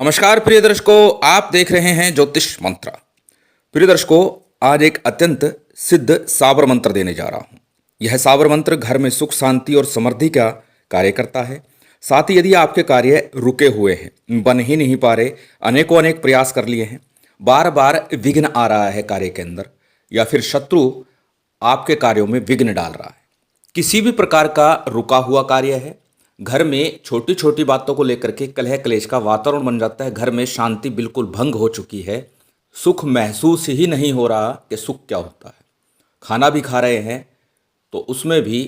नमस्कार प्रिय दर्शकों, आप देख रहे हैं ज्योतिष मंत्र। प्रिय दर्शकों, आज एक अत्यंत सिद्ध साबर मंत्र देने जा रहा हूं। यह साबर मंत्र घर में सुख शांति और समृद्धि का कार्य करता है। साथ ही यदि आपके कार्य रुके हुए हैं, बन ही नहीं पा रहे, अनेकों अनेक प्रयास कर लिए हैं, बार बार विघ्न आ रहा है कार्य के अंदर, या फिर शत्रु आपके कार्यों में विघ्न डाल रहा है, किसी भी प्रकार का रुका हुआ कार्य है, घर में छोटी छोटी बातों को लेकर के कलह क्लेश का वातावरण बन जाता है, घर में शांति बिल्कुल भंग हो चुकी है, सुख महसूस ही नहीं हो रहा कि सुख क्या होता है, खाना भी खा रहे हैं तो उसमें भी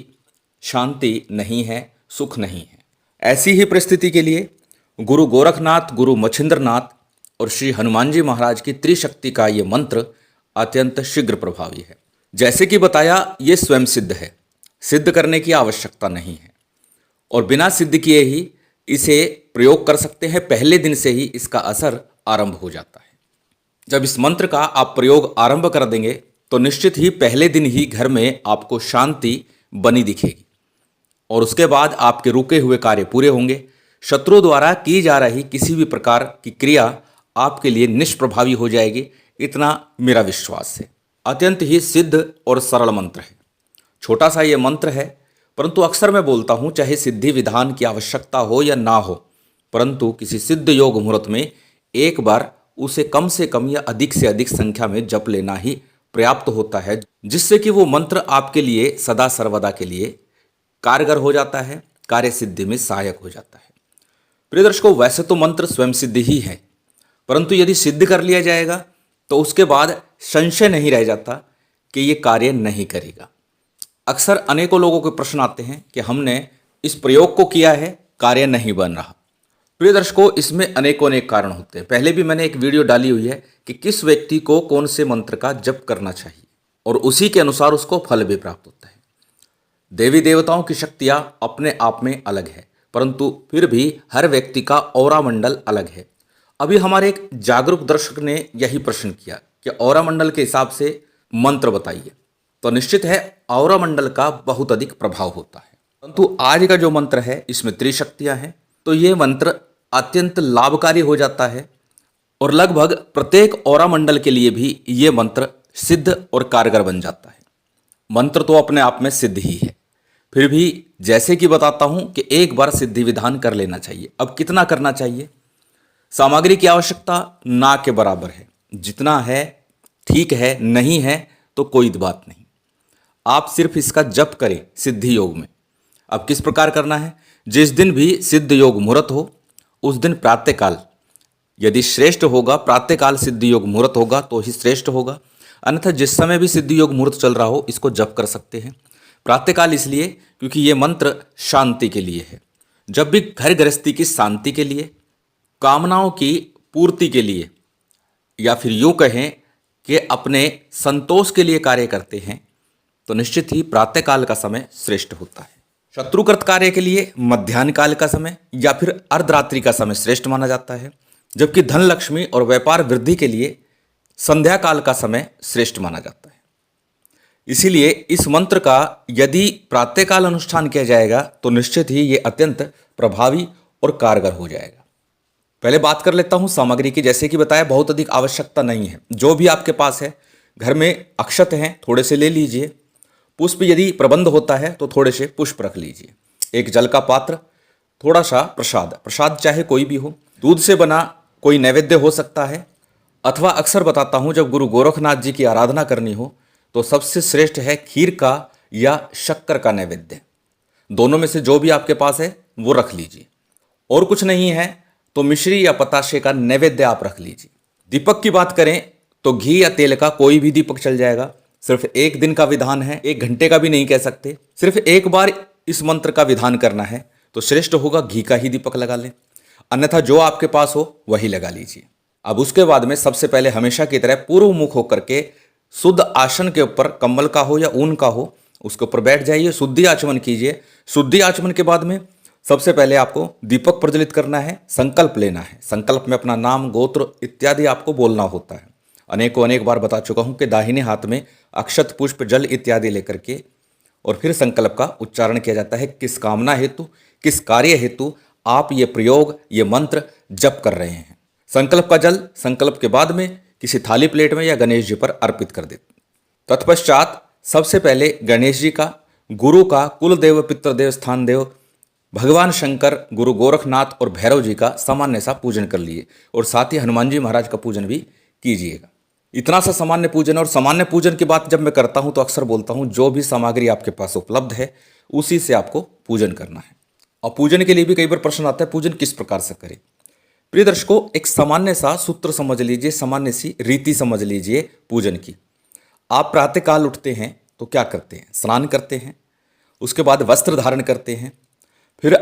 शांति नहीं है, सुख नहीं है। ऐसी ही परिस्थिति के लिए गुरु गोरखनाथ, गुरु मच्छिंद्रनाथ और श्री हनुमान जी महाराज की त्रिशक्ति का ये मंत्र अत्यंत शीघ्र प्रभावी है। जैसे कि बताया, ये स्वयं सिद्ध है, सिद्ध करने की आवश्यकता नहीं है और बिना सिद्ध किए ही इसे प्रयोग कर सकते हैं। पहले दिन से ही इसका असर आरंभ हो जाता है। जब इस मंत्र का आप प्रयोग आरंभ कर देंगे तो निश्चित ही पहले दिन ही घर में आपको शांति बनी दिखेगी और उसके बाद आपके रुके हुए कार्य पूरे होंगे। शत्रु द्वारा की जा रही किसी भी प्रकार की क्रिया आपके लिए निष्प्रभावी हो जाएगी, इतना मेरा विश्वास है। अत्यंत ही सिद्ध और सरल मंत्र है। छोटा सा ये मंत्र है, परंतु अक्सर मैं बोलता हूँ, चाहे सिद्धि विधान की आवश्यकता हो या ना हो, परंतु किसी सिद्ध योग मुहूर्त में एक बार उसे कम से कम या अधिक से अधिक संख्या में जप लेना ही पर्याप्त होता है, जिससे कि वो मंत्र आपके लिए सदा सर्वदा के लिए कारगर हो जाता है, कार्य सिद्धि में सहायक हो जाता है। प्रिय दर्शकों, वैसे तो मंत्र स्वयं सिद्ध ही है, परंतु यदि सिद्ध कर लिया जाएगा तो उसके बाद संशय नहीं रह जाता कि ये कार्य नहीं करेगा। अक्सर अनेकों लोगों के प्रश्न आते हैं कि हमने इस प्रयोग को किया है, कार्य नहीं बन रहा। प्रिय दर्शकों, इसमें अनेकों अनेक कारण होते हैं। पहले भी मैंने एक वीडियो डाली हुई है कि किस व्यक्ति को कौन से मंत्र का जप करना चाहिए और उसी के अनुसार उसको फल भी प्राप्त होता है। देवी देवताओं की शक्तियाँ अपने आप में अलग है, परंतु फिर भी हर व्यक्ति का औरा मंडल अलग है। अभी हमारे एक जागरूक दर्शक ने यही प्रश्न किया कि औरा मंडल के हिसाब से मंत्र बताइए, तो निश्चित है औरा मंडल का बहुत अधिक प्रभाव होता है। परंतु आज का जो मंत्र है इसमें त्रिशक्तियां हैं, तो ये मंत्र अत्यंत लाभकारी हो जाता है और लगभग प्रत्येक औरा मंडल के लिए भी ये मंत्र सिद्ध और कारगर बन जाता है। मंत्र तो अपने आप में सिद्ध ही है, फिर भी जैसे कि बताता हूं कि एक बार सिद्धि विधान कर लेना चाहिए। अब कितना करना चाहिए? सामग्री की आवश्यकता ना के बराबर है, जितना है ठीक है, नहीं है तो कोई बात नहीं, आप सिर्फ इसका जप करें सिद्धि योग में। अब किस प्रकार करना है? जिस दिन भी सिद्ध योग मुहूर्त हो उस दिन प्रातःकाल, यदि श्रेष्ठ होगा प्रातःकाल सिद्ध योग मुहूर्त होगा तो ही श्रेष्ठ होगा, अन्यथा जिस समय भी सिद्ध योग मुहूर्त चल रहा हो इसको जप कर सकते हैं। प्रातःकाल इसलिए क्योंकि ये मंत्र शांति के लिए है। जब भी घर गृहस्थी की शांति के लिए, कामनाओं की पूर्ति के लिए, या फिर यूँ कहें कि अपने संतोष के लिए कार्य करते हैं तो निश्चित ही प्रातःकाल का समय श्रेष्ठ होता है। शत्रुकृत कार्य के लिए मध्याह्न काल का समय या फिर अर्धरात्रि का समय श्रेष्ठ माना जाता है, जबकि धन लक्ष्मी और व्यापार वृद्धि के लिए संध्या काल का समय श्रेष्ठ माना जाता है। इसीलिए इस मंत्र का यदि प्रातःकाल अनुष्ठान किया जाएगा तो निश्चित ही ये अत्यंत प्रभावी और कारगर हो जाएगा। पहले बात कर लेता हूँ सामग्री की। जैसे कि बताया, बहुत अधिक आवश्यकता नहीं है। जो भी आपके पास है, घर में अक्षत हैं थोड़े से ले लीजिए, पुष्प यदि प्रबंध होता है तो थोड़े से पुष्प रख लीजिए, एक जल का पात्र, थोड़ा सा प्रसाद चाहे कोई भी हो, दूध से बना कोई नैवेद्य हो सकता है, अथवा अक्सर बताता हूँ जब गुरु गोरखनाथ जी की आराधना करनी हो तो सबसे श्रेष्ठ है खीर का या शक्कर का नैवेद्य। दोनों में से जो भी आपके पास है वो रख लीजिए। और कुछ नहीं है तो मिश्री या पताशे का नैवेद्य आप रख लीजिए। दीपक की बात करें तो घी या तेल का कोई भी दीपक चल जाएगा। सिर्फ एक दिन का विधान है, 1 घंटे का भी नहीं कह सकते, सिर्फ एक बार इस मंत्र का विधान करना है तो श्रेष्ठ होगा घी का ही दीपक लगा लें, अन्यथा जो आपके पास हो वही लगा लीजिए। अब उसके बाद में सबसे पहले हमेशा की तरह पूर्व मुख होकर के शुद्ध आसन के ऊपर, कंबल का हो या ऊन का हो, उसके ऊपर बैठ जाइए, शुद्धि आचमन कीजिए। शुद्धि आचमन के बाद में सबसे पहले आपको दीपक प्रज्वलित करना है, संकल्प लेना है। संकल्प में अपना नाम, गोत्र इत्यादि आपको बोलना होता है। अनेक बार बता चुका हूं कि दाहिने हाथ में अक्षत, पुष्प, जल इत्यादि लेकर के और फिर संकल्प का उच्चारण किया जाता है। किस कामना हेतु, किस कार्य हेतु आप ये प्रयोग, ये मंत्र जप कर रहे हैं। संकल्प का जल संकल्प के बाद में किसी थाली प्लेट में या गणेश जी पर अर्पित कर दे। तत्पश्चात सबसे पहले गणेश जी का, गुरु का, कुल देव, पितृदेव, स्थान देव, भगवान शंकर, गुरु गोरखनाथ और भैरव जी का सामान्य सा पूजन कर लिए और साथ ही हनुमान जी महाराज का पूजन भी कीजिएगा। इतना सा सामान्य पूजन। और सामान्य पूजन की बात जब मैं करता हूं तो अक्सर बोलता हूं जो भी सामग्री आपके पास उपलब्ध है उसी से आपको पूजन करना है। और पूजन के लिए भी कई बार प्रश्न आता है पूजन किस प्रकार से करें। प्रिय दर्शकों, एक सामान्य सा सूत्र समझ लीजिए, सामान्य सी रीति समझ लीजिए पूजन की। आप प्रातःकाल उठते हैं तो क्या करते हैं? स्नान करते हैं, उसके बाद वस्त्र धारण करते हैं, फिर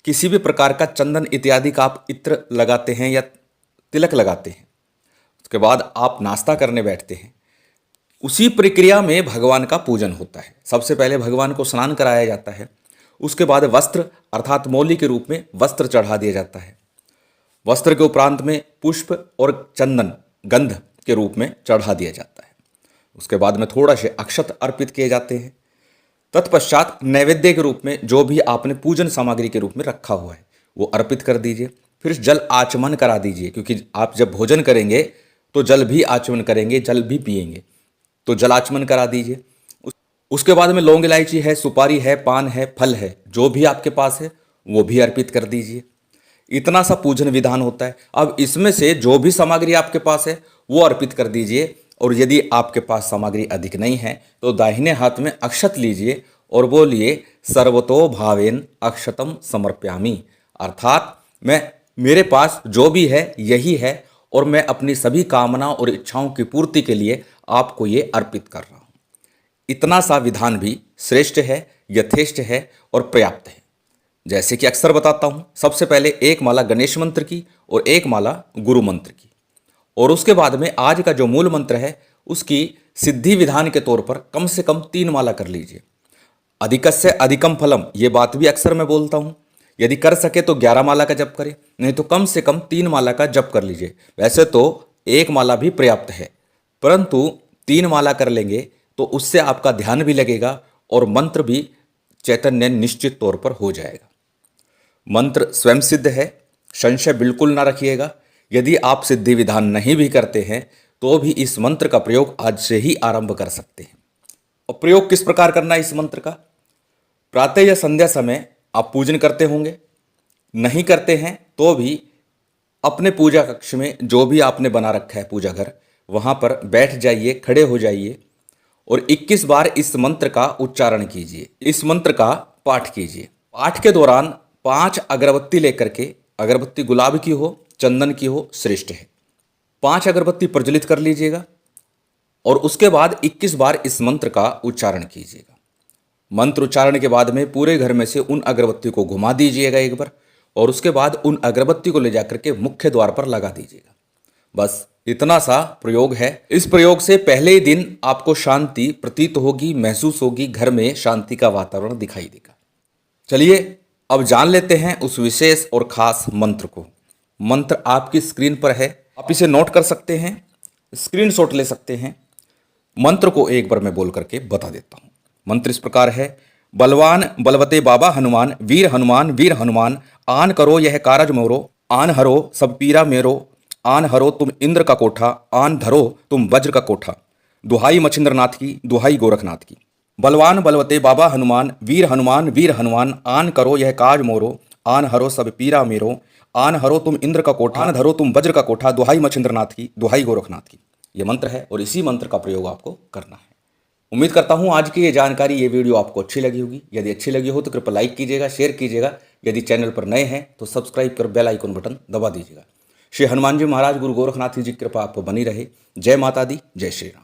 किसी भी प्रकार का चंदन इत्यादि का आप इत्र लगाते हैं या तिलक लगाते हैं। उसके बाद आप नाश्ता करने बैठते हैं। उसी प्रक्रिया में भगवान का पूजन होता है। सबसे पहले भगवान को स्नान कराया जाता है, उसके बाद वस्त्र अर्थात मौली के रूप में वस्त्र चढ़ा दिया जाता है। वस्त्र के उपरांत में पुष्प और चंदन गंध के रूप में चढ़ा दिया जाता है। उसके बाद में थोड़ा से अक्षत अर्पित किए जाते हैं। तत्पश्चात नैवेद्य के रूप में जो भी आपने पूजन सामग्री के रूप में रखा हुआ है वो अर्पित कर दीजिए। फिर जल आचमन करा दीजिए, क्योंकि आप जब भोजन करेंगे तो जल भी आचमन करेंगे, जल भी पिएंगे, तो जल आचमन करा दीजिए। उसके बाद में लौंग इलायची है, सुपारी है, पान है, फल है, जो भी आपके पास है वो भी अर्पित कर दीजिए। इतना सा पूजन विधान होता है। अब इसमें से जो भी सामग्री आपके पास है वो अर्पित कर दीजिए। और यदि आपके पास सामग्री अधिक नहीं है तो दाहिने हाथ में अक्षत लीजिए और बोलिए सर्वतो भावेन अक्षतम समर्पयामि, अर्थात मेरे पास जो भी है यही है और मैं अपनी सभी कामनाओं और इच्छाओं की पूर्ति के लिए आपको ये अर्पित कर रहा हूँ। इतना सा विधान भी श्रेष्ठ है, यथेष्ट है और पर्याप्त है। जैसे कि अक्सर बताता हूँ, सबसे पहले एक माला गणेश मंत्र की और एक माला गुरु मंत्र की, और उसके बाद में आज का जो मूल मंत्र है उसकी सिद्धि विधान के तौर पर कम से कम 3 माला कर लीजिए। अधिकस्य अधिकम फलम, ये बात भी अक्सर मैं बोलता हूँ। यदि कर सके तो 11 माला का जप करें, नहीं तो कम से कम 3 माला का जप कर लीजिए। वैसे तो 1 माला भी पर्याप्त है, परंतु 3 माला कर लेंगे तो उससे आपका ध्यान भी लगेगा और मंत्र भी चैतन्य निश्चित तौर पर हो जाएगा। मंत्र स्वयं सिद्ध है, संशय बिल्कुल ना रखिएगा। यदि आप सिद्धि विधान नहीं भी करते हैं तो भी इस मंत्र का प्रयोग आज से ही आरंभ कर सकते हैं। और प्रयोग किस प्रकार करना है इस मंत्र का? प्रातः या संध्या समय आप पूजन करते होंगे, नहीं करते हैं तो भी अपने पूजा कक्ष में जो भी आपने बना रखा है पूजा घर, वहाँ पर बैठ जाइए, खड़े हो जाइए और 21 बार इस मंत्र का उच्चारण कीजिए, इस मंत्र का पाठ कीजिए। पाठ के दौरान 5 अगरबत्ती लेकर के, अगरबत्ती गुलाब की हो, चंदन की हो, श्रेष्ठ है, 5 अगरबत्ती प्रज्वलित कर लीजिएगा और उसके बाद 21 बार इस मंत्र का उच्चारण कीजिएगा। मंत्र उच्चारण के बाद में पूरे घर में से उन अगरबत्ती को घुमा दीजिएगा एक बार और उसके बाद उन अगरबत्ती को ले जाकर के मुख्य द्वार पर लगा दीजिएगा। बस इतना सा प्रयोग है। इस प्रयोग से पहले ही दिन आपको शांति प्रतीत होगी, महसूस होगी, घर में शांति का वातावरण दिखाई देगा। चलिए अब जान लेते हैं उस विशेष और खास मंत्र को। मंत्र आपकी स्क्रीन पर है, आप इसे नोट कर सकते हैं, स्क्रीनशॉट ले सकते हैं। मंत्र को एक बार मैं बोल करके बता देता हूं। मंत्र इस प्रकार है, बलवान बलवते बाबा हनुमान, वीर हनुमान, आन करो यह कारज मोरो, आन हरो सब पीरा मेरो, आन हरो तुम इंद्र का कोठा, आन धरो तुम वज्र का कोठा। दुहाई मछिंद्रनाथ की, दुहाई गोरखनाथ की। बलवान बलवते बाबा हनुमान, वीर हनुमान, आन करो यह काज मोरो, आन हरो सब पीरा मेरो, आन हरो तुम इंद्र का कोठा, आन धरो तुम वज्र का कोठा। दुहाई मछिंद्रनाथ की, दुहाई गोरखनाथ की। ये मंत्र है और इसी मंत्र का प्रयोग आपको करना है। उम्मीद करता हूँ आज की ये जानकारी, ये वीडियो आपको अच्छी लगी होगी। यदि अच्छी लगी हो तो कृपया लाइक कीजिएगा, शेयर कीजिएगा। यदि चैनल पर नए हैं तो सब्सक्राइब कर बेल आइकन बटन दबा दीजिएगा। श्री हनुमान जी महाराज, गुरु गोरखनाथ जी की कृपा आपको बनी रहे। जय माता दी, जय श्री राम।